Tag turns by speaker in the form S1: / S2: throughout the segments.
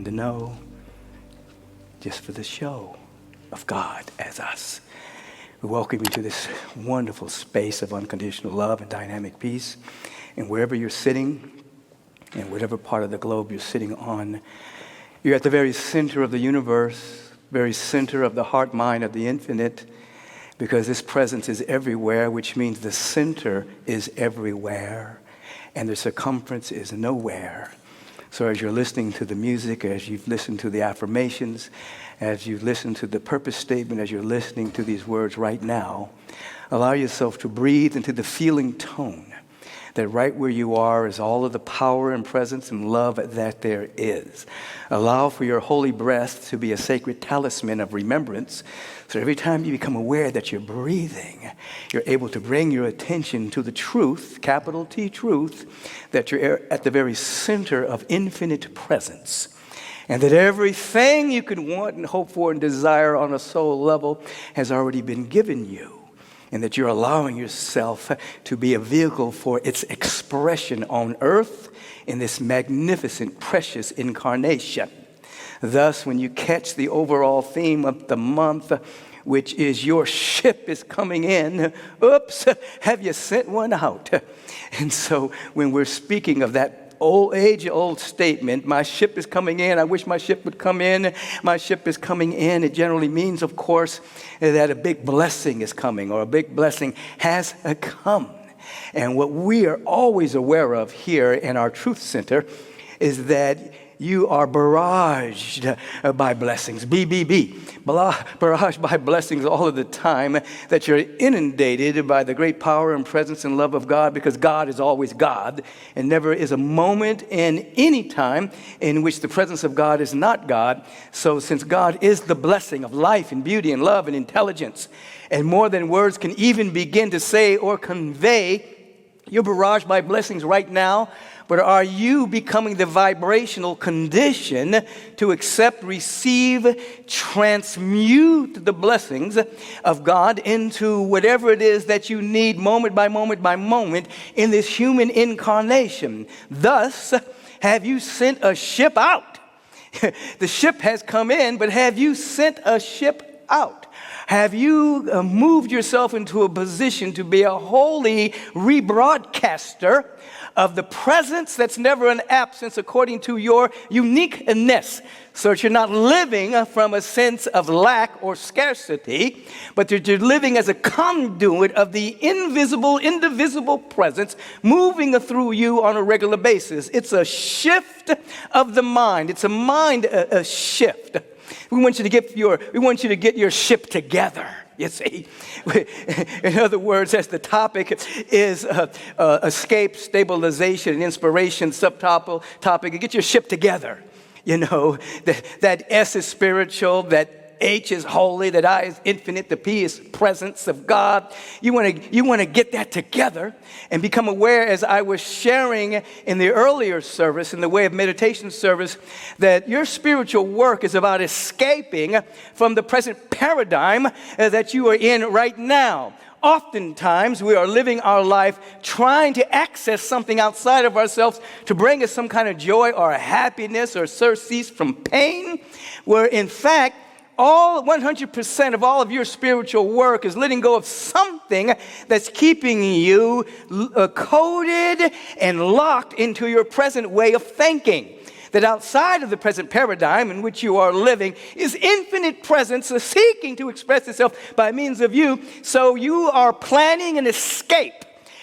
S1: and to know just for the show of God as us. We welcome you to this wonderful space of unconditional love and dynamic peace. And wherever you're sitting, and whatever part of the globe you're sitting on, you're at the very center of the universe, very center of the heart mind of the infinite, because this presence is everywhere, which means the center is everywhere, and the circumference is nowhere. So as you're listening to the music, as you've listened to the affirmations, as you've listened to the purpose statement, as you're listening to these words right now, allow yourself to breathe into the feeling tone that right where you are is all of the power and presence and love that there is. Allow for your holy breath to be a sacred talisman of remembrance. So every time you become aware that you're breathing, you're able to bring your attention to the truth, capital T truth, that you're at the very center of infinite presence. And that everything you could want and hope for and desire on a soul level has already been given you. And that you're allowing yourself to be a vehicle for its expression on earth in this magnificent, precious incarnation. Thus, when you catch the overall theme of the month, which is your ship is coming in, oops, have you sent one out? And so when we're speaking of that age-old statement, my ship is coming in, I wish my ship would come in, my ship is coming in, it generally means, of course, that a big blessing is coming or a big blessing has come. And what we are always aware of here in our Truth Center is that you are barraged by blessings, barraged by blessings all of the time, that you're inundated by the great power and presence and love of God, because God is always God, and never is a moment in any time in which the presence of God is not God. So since God is the blessing of life and beauty and love and intelligence, and more than words can even begin to say or convey, you're barraged by blessings right now. But are you becoming the vibrational condition to accept, receive, transmute the blessings of God into whatever it is that you need moment by moment by moment in this human incarnation? Thus, have you sent a ship out? The ship has come in, but have you sent a ship out? Have you moved yourself into a position to be a holy rebroadcaster of the presence that's never an absence according to your uniqueness, so that you're not living from a sense of lack or scarcity, but that you're living as a conduit of the invisible, indivisible presence moving through you on a regular basis? It's a shift of the mind. It's a mind a shift. We want you to get your ship together. You see, in other words, as the topic is escape, stabilization, and inspiration, subtopic, get your ship together. You know, that S is spiritual, that H is holy, that I is infinite, the P is presence of God. You want to get that together and become aware, as I was sharing in the earlier service, in the way of meditation service, that your spiritual work is about escaping from the present paradigm that you are in right now. Oftentimes, we are living our life trying to access something outside of ourselves to bring us some kind of joy or happiness or surcease from pain, where in fact, all 100% of all of your spiritual work is letting go of something that's keeping you coded and locked into your present way of thinking. That outside of the present paradigm in which you are living is infinite presence seeking to express itself by means of you. So you are planning an escape.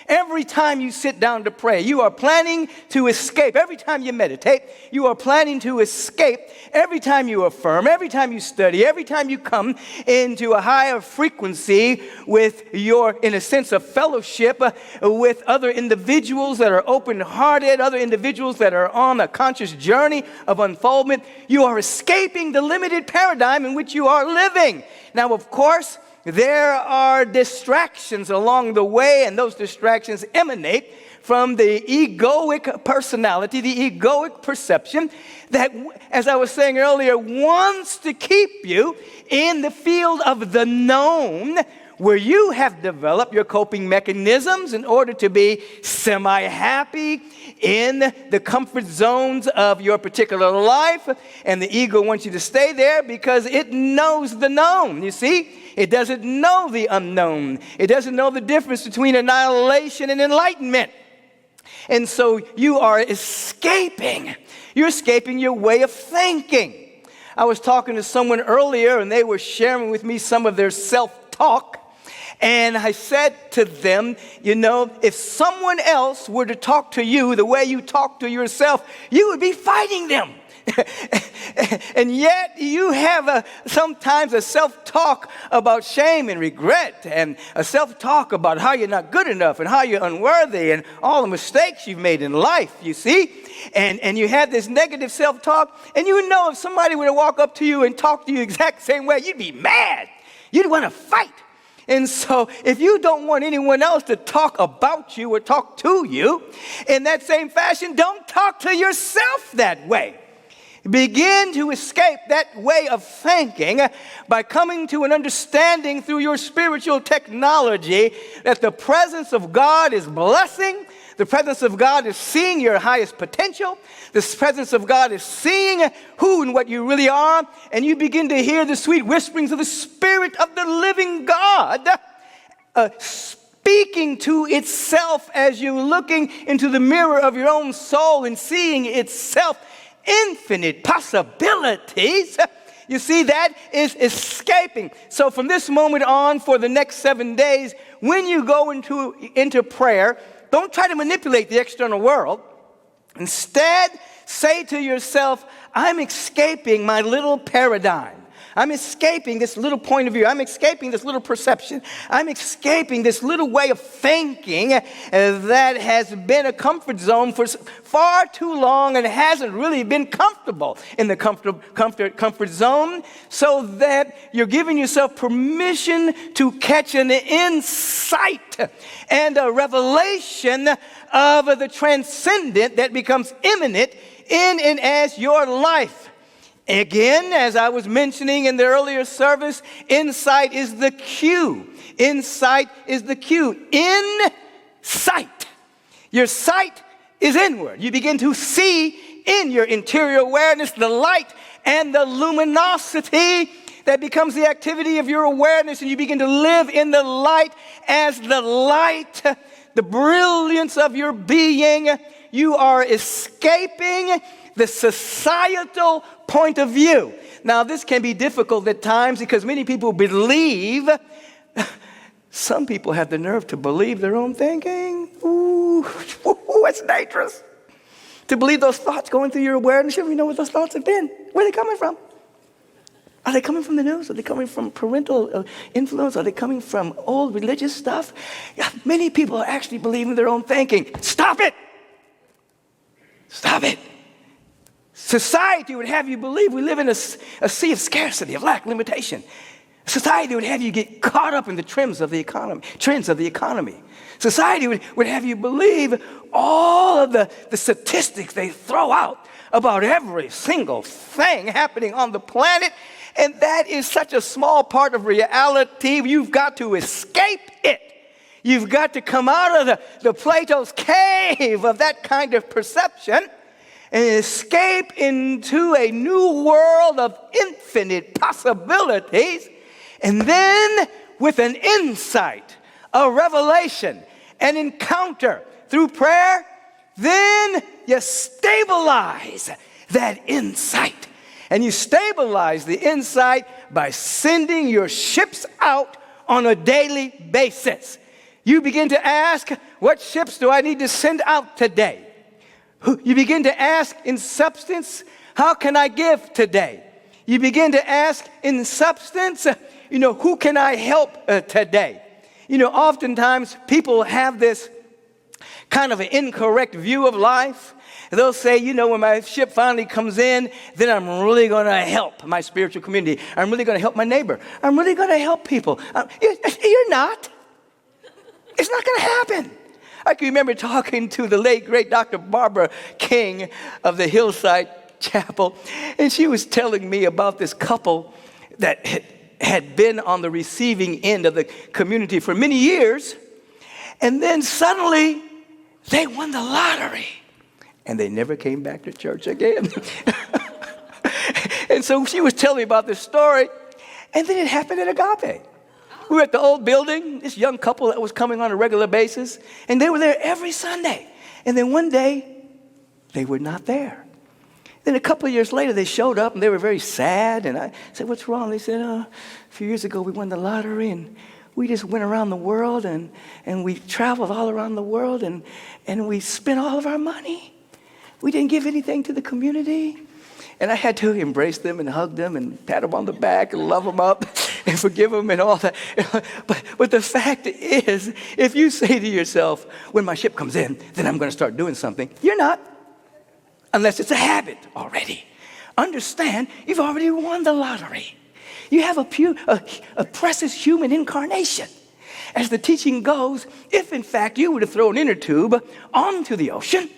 S1: Every time you sit down to pray, you are planning to escape. Every time you meditate, you are planning to escape. Every time you affirm, every time you study, every time you come into a higher frequency with in a sense of fellowship with other individuals that are open-hearted, other individuals that are on a conscious journey of unfoldment, you are escaping the limited paradigm in which you are living. Now, of course, there are distractions along the way, and those distractions emanate from the egoic personality, the egoic perception that, as I was saying earlier, wants to keep you in the field of the known, where you have developed your coping mechanisms in order to be semi-happy in the comfort zones of your particular life. And the ego wants you to stay there because it knows the known, you see? It doesn't know the unknown. It doesn't know the difference between annihilation and enlightenment. And so you are escaping. You're escaping your way of thinking. I was talking to someone earlier, and they were sharing with me some of their self-talk. And I said to them, you know, if someone else were to talk to you the way you talk to yourself, you would be fighting them. And yet you have sometimes a self-talk about shame and regret, and a self-talk about how you're not good enough and how you're unworthy and all the mistakes you've made in life, you see? And you have this negative self-talk, and you know if somebody were to walk up to you and talk to you exact same way, you'd be mad. You'd want to fight. And so if you don't want anyone else to talk about you or talk to you in that same fashion, don't talk to yourself that way. Begin to escape that way of thinking by coming to an understanding through your spiritual technology that the presence of God is blessing. The presence of God is seeing your highest potential. The presence of God is seeing who and what you really are. And you begin to hear the sweet whisperings of the Spirit of the living God speaking to itself as you're looking into the mirror of your own soul and seeing itself infinite possibilities. You see, that is escaping. So from this moment on, for the next 7 days, when you go into prayer, don't try to manipulate the external world. Instead, say to yourself, I'm escaping my little paradigm. I'm escaping this little point of view. I'm escaping this little perception. I'm escaping this little way of thinking that has been a comfort zone for far too long and hasn't really been comfortable in the comfort zone, so that you're giving yourself permission to catch an insight and a revelation of the transcendent that becomes imminent in and as your life. Again, as I was mentioning in the earlier service, insight is the cue. Insight is the cue. Insight. Your sight is inward. You begin to see in your interior awareness the light and the luminosity that becomes the activity of your awareness, and you begin to live in the light as the light, the brilliance of your being. You are escaping the societal point of view. Now, this can be difficult at times because many people believe, some people have the nerve to believe their own thinking. Ooh, it's dangerous. To believe those thoughts going through your awareness, you don't even know what those thoughts have been. Where are they coming from? Are they coming from the news? Are they coming from parental influence? Are they coming from old religious stuff? Yeah, many people are actually believing their own thinking. Stop it! Stop it! Society would have you believe we live in a sea of scarcity, of lack, limitation. Society would have you get caught up in the trends of the economy. Society would have you believe all of the statistics they throw out about every single thing happening on the planet. And that is such a small part of reality. You've got to escape it. You've got to come out of the Plato's cave of that kind of perception and escape into a new world of infinite possibilities. And then with an insight, a revelation, an encounter through prayer, then you stabilize that insight. And you stabilize the insight by sending your ships out on a daily basis. You begin to ask, what ships do I need to send out today? You begin to ask in substance, how can I give today? You begin to ask in substance, who can I help today? Oftentimes people have this kind of an incorrect view of life. They'll say, when my ship finally comes in, then I'm really going to help my spiritual community. I'm really going to help my neighbor. I'm really going to help people. You're not. It's not going to happen. I can remember talking to the late, great Dr. Barbara King of the Hillside Chapel, and she was telling me about this couple that had been on the receiving end of the community for many years. And then suddenly, they won the lottery. And they never came back to church again. And so she was telling me about this story. And then it happened at Agape. We were at the old building, this young couple that was coming on a regular basis. And they were there every Sunday. And then one day, they were not there. Then a couple of years later, they showed up, and they were very sad. And I said, what's wrong? They said, a few years ago, we won the lottery, and we just went around the world, and we traveled all around the world, and we spent all of our money. We didn't give anything to the community. And I had to embrace them and hug them and pat them on the back and love them up and forgive them and all that. But the fact is, if you say to yourself, when my ship comes in, then I'm going to start doing something, you're not. Unless it's a habit already. Understand, you've already won the lottery. You have a precious human incarnation. As the teaching goes, if in fact you were to throw an inner tube onto the ocean,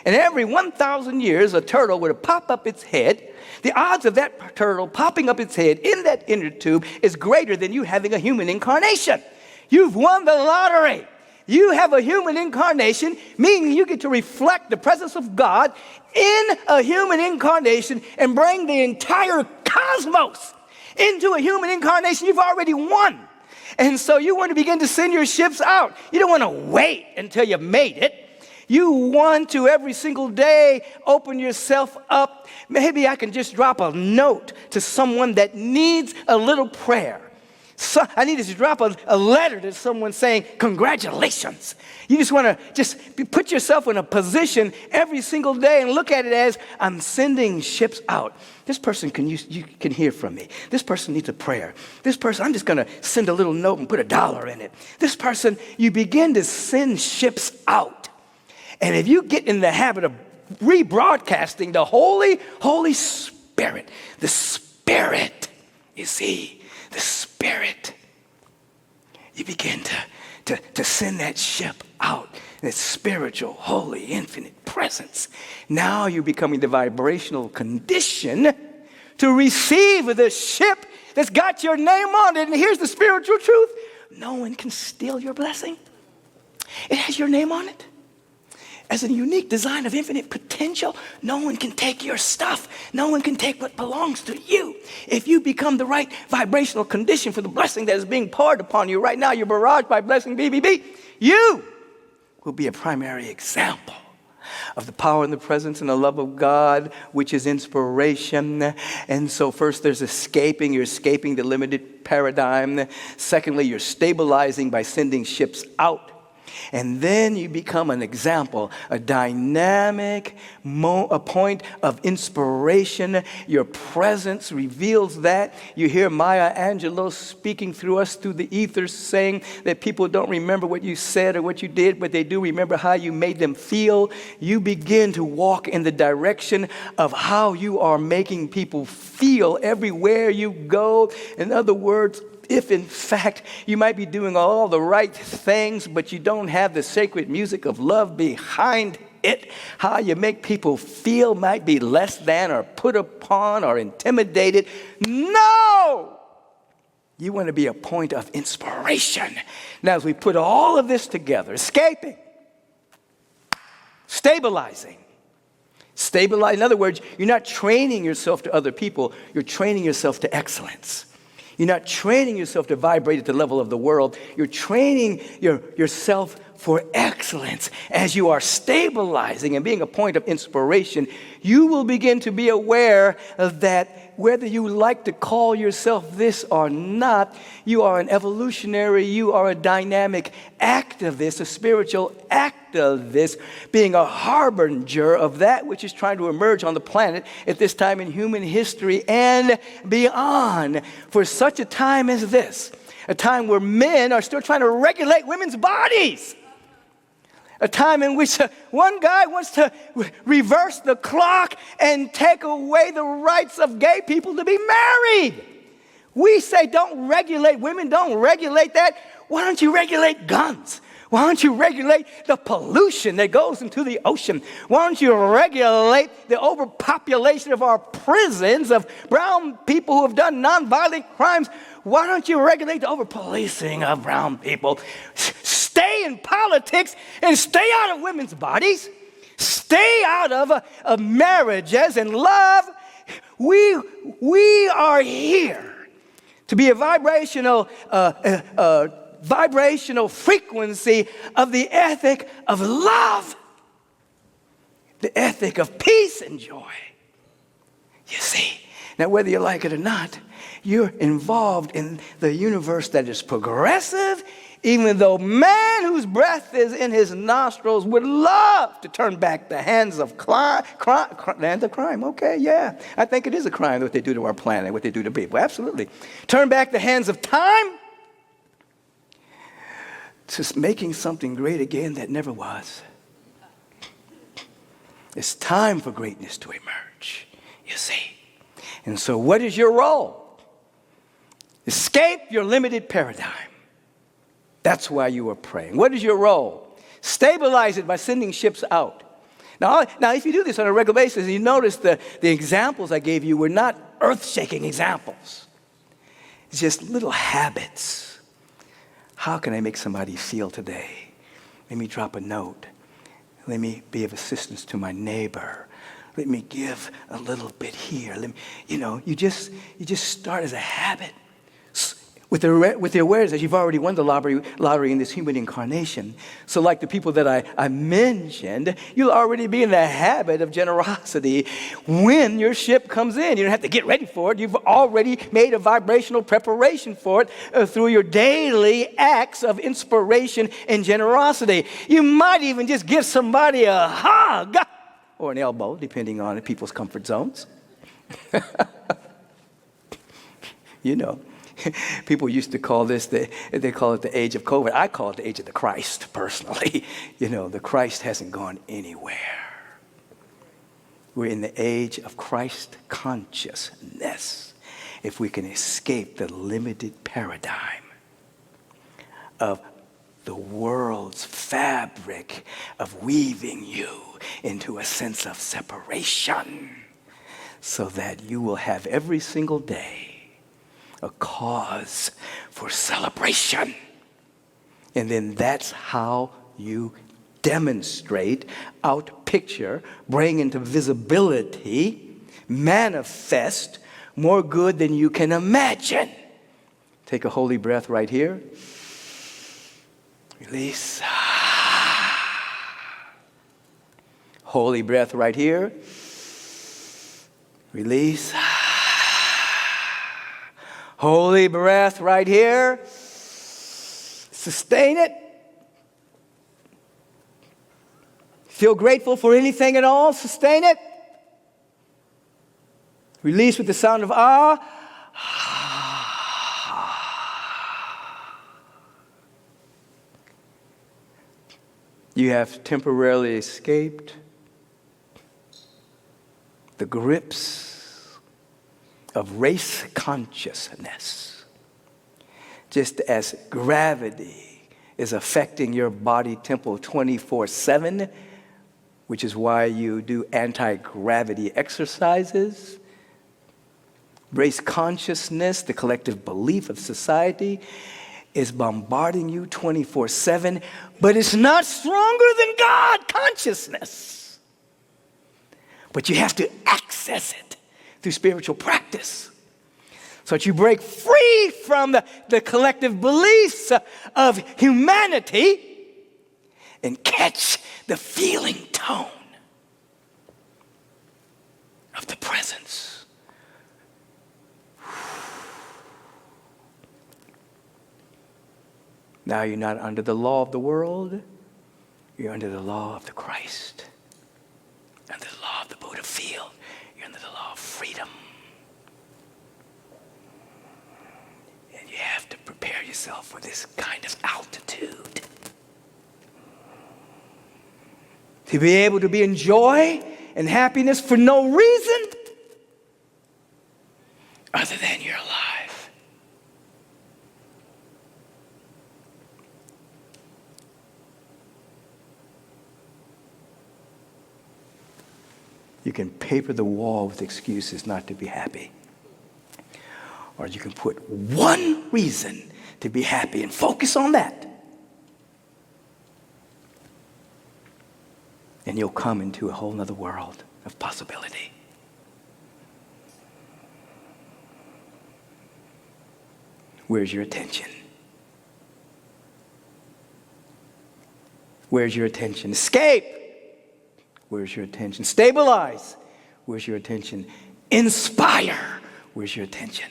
S1: and every 1,000 years a turtle were to pop up its head, the odds of that turtle popping up its head in that inner tube is greater than you having a human incarnation. You've won the lottery. You have a human incarnation, meaning you get to reflect the presence of God in a human incarnation and bring the entire cosmos into a human incarnation. You've already won. And so you want to begin to send your ships out. You don't want to wait until you've made it. You want to every single day open yourself up. Maybe I can just drop a note to someone that needs a little prayer. So I need to drop a letter to someone saying, congratulations. You just want to just put yourself in a position every single day and look at it as, I'm sending ships out. This person you can hear from me. This person needs a prayer. This person, I'm just going to send a little note and put $1 in it. This person, you begin to send ships out. And if you get in the habit of rebroadcasting the Holy Spirit, the Spirit, you see, the Spirit, you begin to send that ship out, that spiritual, holy, infinite presence. Now you're becoming the vibrational condition to receive the ship that's got your name on it. And here's the spiritual truth. No one can steal your blessing. It has your name on it. As a unique design of infinite potential, no one can take your stuff. No one can take what belongs to you. If you become the right vibrational condition for the blessing that is being poured upon you right now, you're barraged by blessing BBB, you will be a primary example of the power and the presence and the love of God, which is inspiration. And so first there's escaping. You're escaping the limited paradigm. Secondly, you're stabilizing by sending ships out. And then you become an example, a dynamic, a point of inspiration. Your presence reveals that. You hear Maya Angelou speaking through us through the ethers, saying that people don't remember what you said or what you did, but they do remember how you made them feel. You begin to walk in the direction of how you are making people feel everywhere you go. In other words, if in fact you might be doing all the right things, but you don't have the sacred music of love behind it, how you make people feel might be less than or put upon or intimidated. No! You want to be a point of inspiration. Now, as we put all of this together, escaping, stabilizing. In other words, you're not training yourself to other people, you're training yourself to excellence. You're not training yourself to vibrate at the level of the world. You're training yourself for excellence. As you are stabilizing and being a point of inspiration, you will begin to be aware of that whether you like to call yourself this or not, you are an evolutionary, you are a dynamic activist, a spiritual activist, being a harbinger of that which is trying to emerge on the planet at this time in human history and beyond. For such a time as this, a time where men are still trying to regulate women's bodies. A time in which one guy wants to reverse the clock and take away the rights of gay people to be married. We say don't regulate women, don't regulate that. Why don't you regulate guns? Why don't you regulate the pollution that goes into the ocean? Why don't you regulate the overpopulation of our prisons of brown people who have done nonviolent crimes? Why don't you regulate the over-policing of brown people? Stay in politics and stay out of women's bodies. Stay out of marriages and love. We are here to be a vibrational frequency of the ethic of love, the ethic of peace and joy. You see, now whether you like it or not, you're involved in the universe that is progressive, even though man whose breath is in his nostrils would love to turn back the hands of crime. Okay, yeah. I think it is a crime what they do to our planet, what they do to people. Absolutely. Turn back the hands of time to making something great again that never was. It's time for greatness to emerge, you see. And so what is your role? Escape your limited paradigm. That's why you are praying. What is your role? Stabilize it by sending ships out. Now, if you do this on a regular basis, you notice the examples I gave you were not earth-shaking examples. It's just little habits. How can I make somebody feel today? Let me drop a note. Let me be of assistance to my neighbor. Let me give a little bit here. You just start as a habit. With the awareness that you've already won the lottery in this human incarnation. So like the people that I mentioned, you'll already be in the habit of generosity when your ship comes in. You don't have to get ready for it. You've already made a vibrational preparation for it through your daily acts of inspiration and generosity. You might even just give somebody a hug or an elbow, depending on people's comfort zones. You know. People used to call this, they call it the age of COVID. I call it the age of the Christ, personally. The Christ hasn't gone anywhere. We're in the age of Christ consciousness. If we can escape the limited paradigm of the world's fabric of weaving you into a sense of separation, so that you will have every single day a cause for celebration. And then that's how you demonstrate, outpicture, bring into visibility, manifest more good than you can imagine. Take a holy breath right here. Release. Holy breath right here. Release. Holy breath right here. Sustain it. Feel grateful for anything at all. Sustain it. Release with the sound of ah. You have temporarily escaped the grips of race consciousness. Just as gravity is affecting your body temple 24/7, which is why you do anti-gravity exercises. Race consciousness, the collective belief of society, is bombarding you 24/7, but it's not stronger than God consciousness. But you have to access it through spiritual practice, so that you break free from the collective beliefs of humanity and catch the feeling tone of the presence. Now you're not under the law of the world, you're under the law of the Christ, under the law of the Buddha field. You're under the law of freedom. And you have to prepare yourself for this kind of altitude. To be able to be in joy and happiness for no reason other than you're alive. You can paper the wall with excuses not to be happy. Or you can put one reason to be happy and focus on that. And you'll come into a whole other world of possibility. Where's your attention? Where's your attention? Escape. Where's your attention? Stabilize. Where's your attention? Inspire. Where's your attention?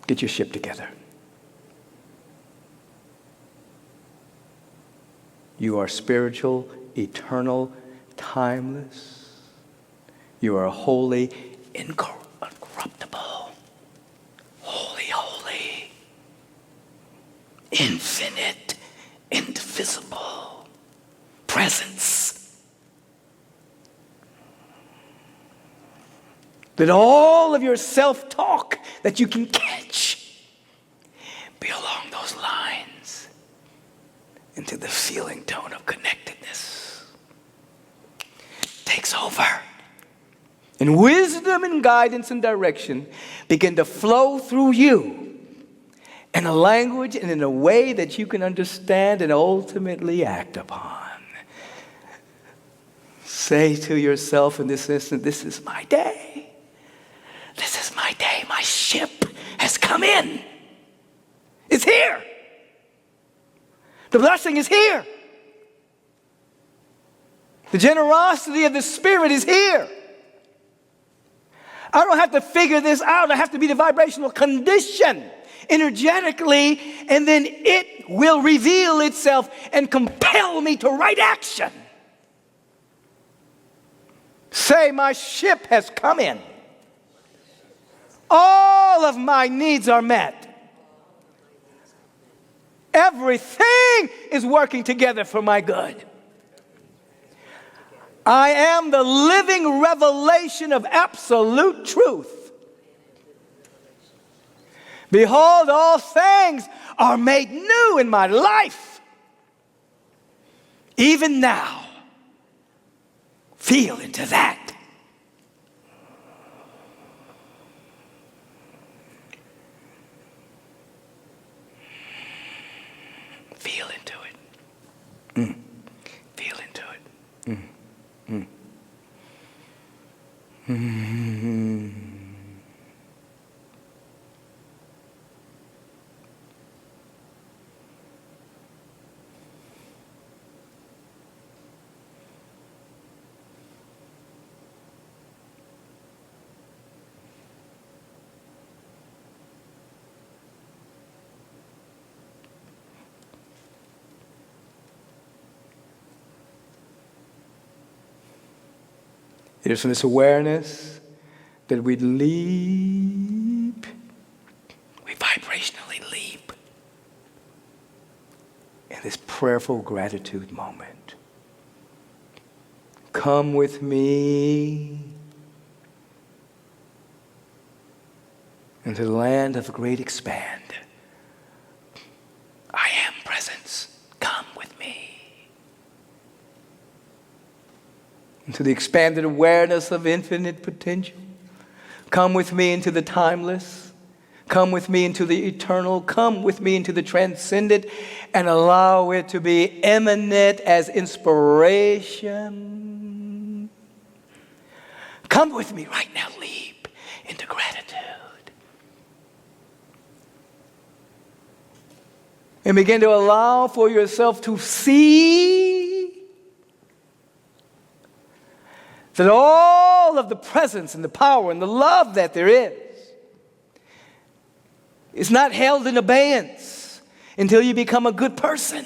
S1: Get your ship together. You are spiritual, eternal, timeless. You are holy, incorruptible, holy, infinite, indivisible presence. That all of your self-talk that you can catch be along those lines into the feeling tone of connectedness. Takes over. And wisdom and guidance and direction begin to flow through you in a language and in a way that you can understand and ultimately act upon. Say to yourself in this instant, this is my day. This is my day. My ship has come in. It's here. The blessing is here. The generosity of the Spirit is here. I don't have to figure this out. I have to be the vibrational condition energetically, and then it will reveal itself and compel me to right action. Say, my ship has come in. All of my needs are met. Everything is working together for my good. I am the living revelation of absolute truth. Behold, all things are made new in my life. Even now, feel into that. Feel into it. Feel into it. It is from this awareness that we leap, we vibrationally leap in this prayerful gratitude moment. Come with me into the land of great expand. I am presence. Come with me. Into the expanded awareness of infinite potential. Come with me into the timeless. Come with me into the eternal. Come with me into the transcendent, and allow it to be eminent as inspiration. Come with me right now. Leap into gratitude. And begin to allow for yourself to see that all of the presence and the power and the love that there is not held in abeyance until you become a good person.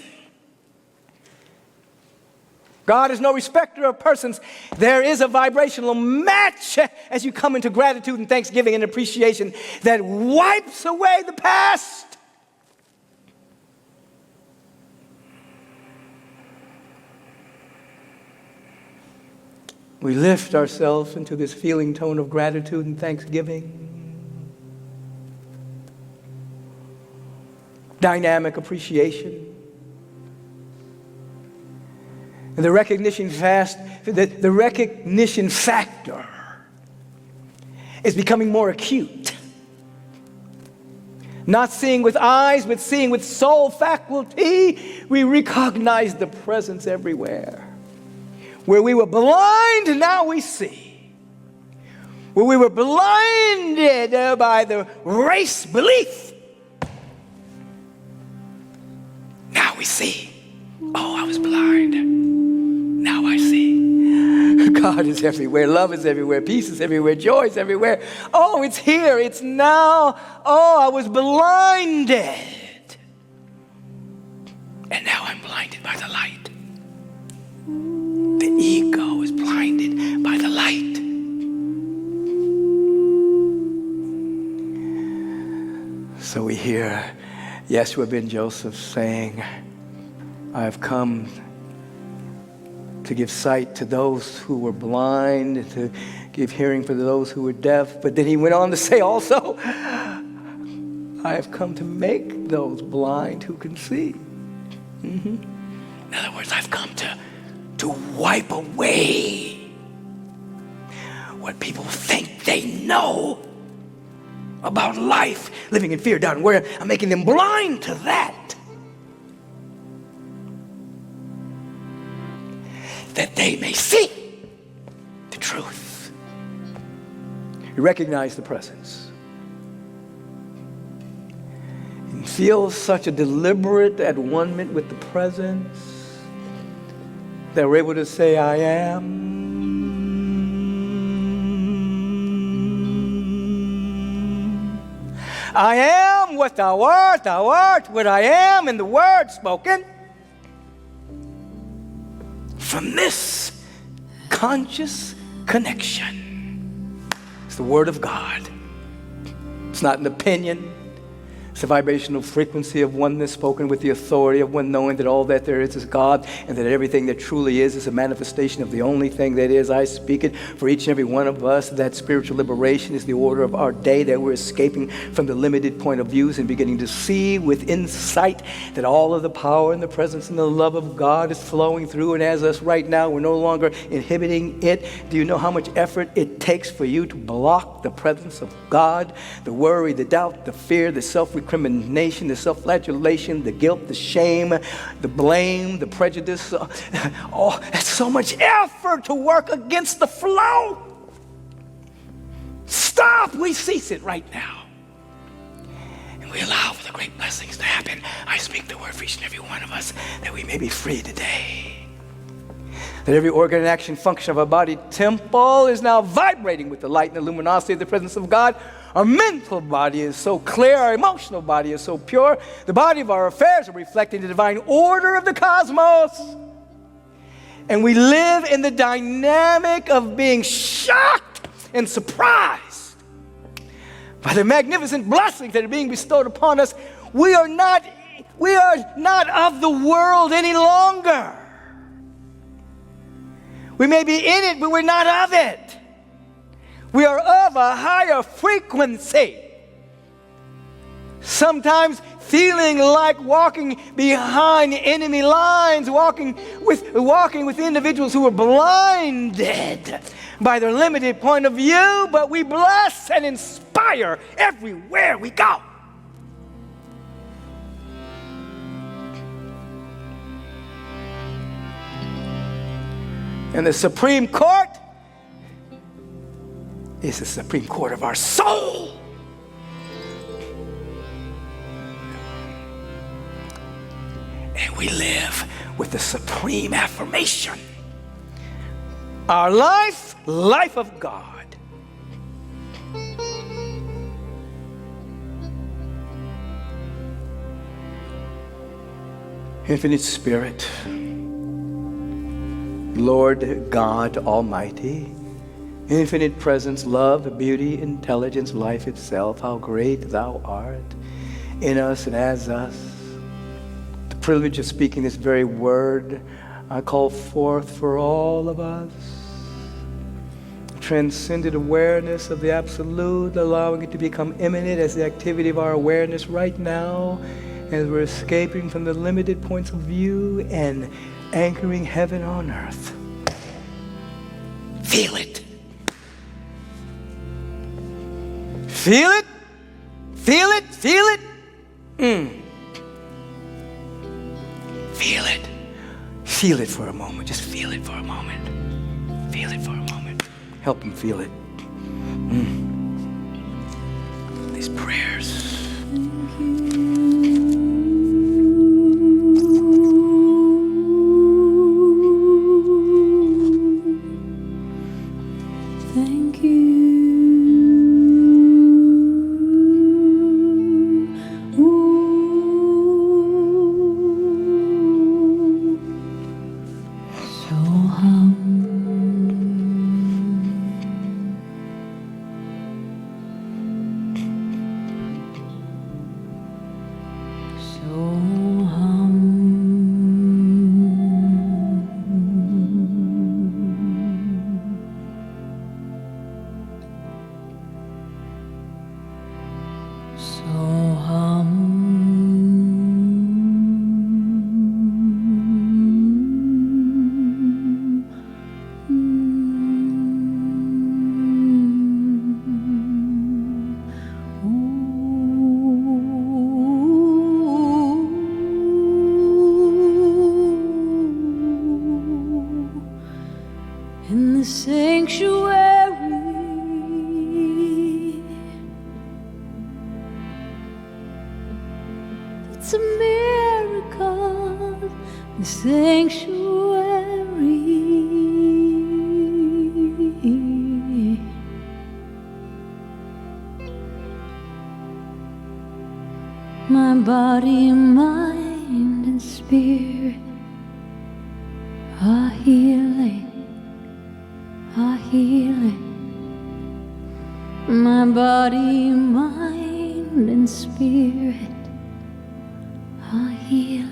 S1: God is no respecter of persons. There is a vibrational match as you come into gratitude and thanksgiving and appreciation that wipes away the past. We lift ourselves into this feeling tone of gratitude and thanksgiving. dynamic appreciation. And the recognition factor is becoming more acute. Not seeing with eyes, but seeing with soul faculty, we recognize the presence everywhere. Where we were blind, now we see. Where we were blinded by the race belief, now we see. Oh, I was blind. Now I see. God is everywhere. Love is everywhere. Peace is everywhere. Joy is everywhere. Oh, it's here. It's now. Oh, I was blinded. And now I'm blinded by the light. The ego is blinded by the light. So we hear Yeshua ben Joseph saying, I have come to give sight to those who were blind, to give hearing for those who were deaf. But then he went on to say also, I have come to make those blind who can see. In other words, I've come to wipe away what people think they know about life, living in fear, doubt, and worry. I'm making them blind to that. That they may see the truth. You recognize the presence. And feel such a deliberate at one-ment with the presence that we're able to say, I am. I am what thou art what I am in the word spoken. From this conscious connection. It's the Word of God. It's not an opinion. It's a vibrational frequency of oneness spoken with the authority of one knowing that all that there is God, and that everything that truly is a manifestation of the only thing that is. I speak it for each and every one of us. That spiritual liberation is the order of our day, that we're escaping from the limited point of views and beginning to see with insight that all of the power and the presence and the love of God is flowing through and as us right now. We're no longer inhibiting it. Do you know how much effort it takes for you to block the presence of God? The worry, the doubt, the fear, the self-recrimination, the self-flagellation, the guilt, the shame, the blame, the prejudice. Oh, that's so much effort to work against the flow. Stop. We cease it right now. And we allow for the great blessings to happen. I speak the word for each and every one of us that we may be free today. That every organ and action function of our body temple is now vibrating with the light and the luminosity of the presence of God. Our mental body is so clear. Our emotional body is so pure. The body of our affairs are reflecting the divine order of the cosmos. And we live in the dynamic of being shocked and surprised by the magnificent blessings that are being bestowed upon us. We are not of the world any longer. We may be in it, but we're not of it. We are of a higher frequency. Sometimes feeling like walking behind enemy lines, walking with individuals who are blinded by their limited point of view, but we bless and inspire everywhere we go. And the Supreme Court is the Supreme Court of our soul. And we live with the supreme affirmation. Our life of God. Infinite Spirit, Lord God Almighty, infinite presence, love, beauty, intelligence, life itself, how great thou art in us and as us. The privilege of speaking this very word I call forth for all of us. Transcended awareness of the absolute, allowing it to become imminent as the activity of our awareness right now as we're escaping from the limited points of view and anchoring heaven on earth. Feel it. Feel it. Feel it. Feel it. Feel it. Feel it for a moment. Just feel it for a moment. Feel it for a moment. Help them feel it. These prayers.
S2: Thank you. In the sanctuary, it's a miracle. The sanctuary, my body, mind, and spirit are healing. My body, mind, and spirit are healing.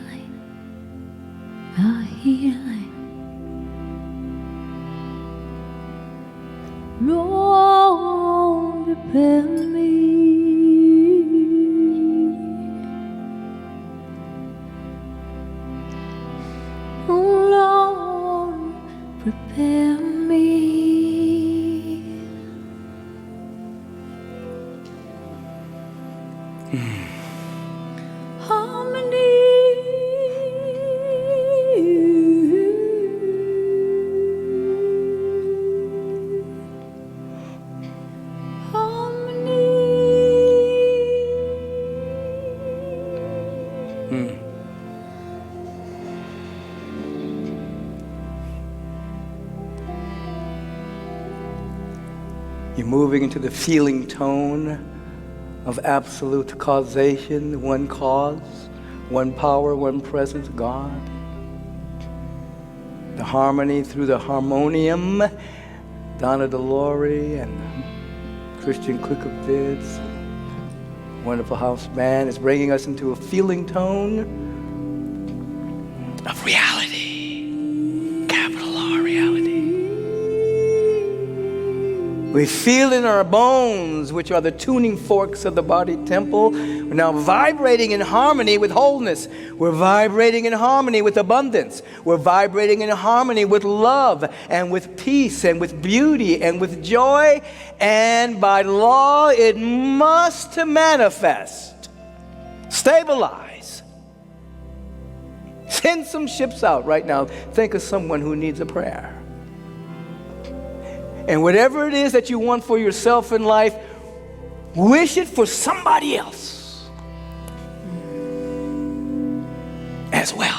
S2: Lord, prepare me. Oh, Lord, prepare me.
S1: You're moving into the feeling tone of absolute causation, one cause, one power, one presence, God. The harmony through the harmonium, Donna Delore and Christian Klikowitz, wonderful house band, is bringing us into a feeling tone of reality, capital R reality. We feel in our bones, which are the tuning forks of the body temple. We're now vibrating in harmony with wholeness. We're vibrating in harmony with abundance. We're vibrating in harmony with love and with peace and with beauty and with joy. And by law, it must manifest. Stabilize. Send some ships out right now. Think of someone who needs a prayer. And whatever it is that you want for yourself in life, wish it for somebody else as well.